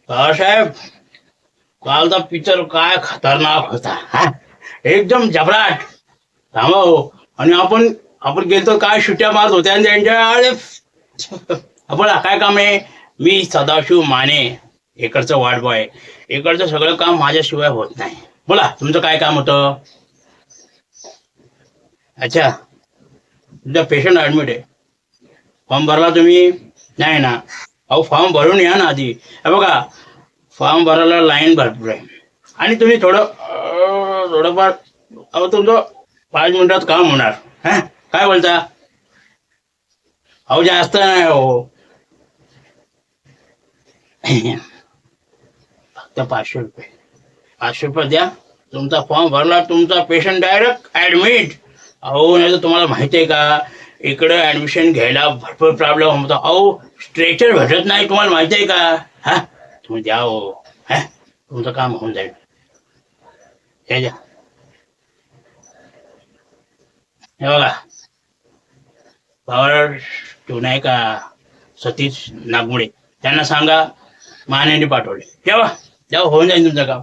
बाळासाहेब, कालचा पिक्चर काय खतरनाक होता हा. एकदम जबराट. थांबा हो. आणि आपण आपण गेलतो काय सुट्ट्या मारत होत्या आणि त्यांच्या अरे बोला काय काम आहे. मी सदाशिव माने, इकडचं वार्ड बॉय. इकडचं सगळं काम माझ्याशिवाय होत नाही. बोला तुमचं काय काम होतं. अच्छा, तुमचा पेशंट ऍडमिट आहे. फॉर्म भरला तुम्ही. नाही ना. अहो फॉर्म भरून या ना आधी. हे बघा, फॉर्म भरायला लाईन भरपूर आहे. आणि तुम्ही थोडंफार, अहो तुमचं 5 मिनिटात काम होणार. हा, काय बोलता. अहो जास्त नाही हो. फक्त 500 रुपये. 500 रुपये द्या. तुमचा फॉर्म भरला, तुमचा पेशंट डायरेक्ट ऍडमिट. अहो नाही तर तुम्हाला माहिती आहे का, इकडे ऍडमिशन घ्यायला भरपूर प्रॉब्लेम होता. अहो स्ट्रेचर भेटत नाही, तुम्हाला माहिती आहे का. हा, तुम्ही द्या हो. हा, तुमचं काम होऊन जाईल. हे द्या. हे बघा, पॉवर टू नाही का, सतीश नागमुडे, त्यांना सांगा मान्याने पाठवले. तेव्हा तेव्हा होऊन जाईल तुमचं काम.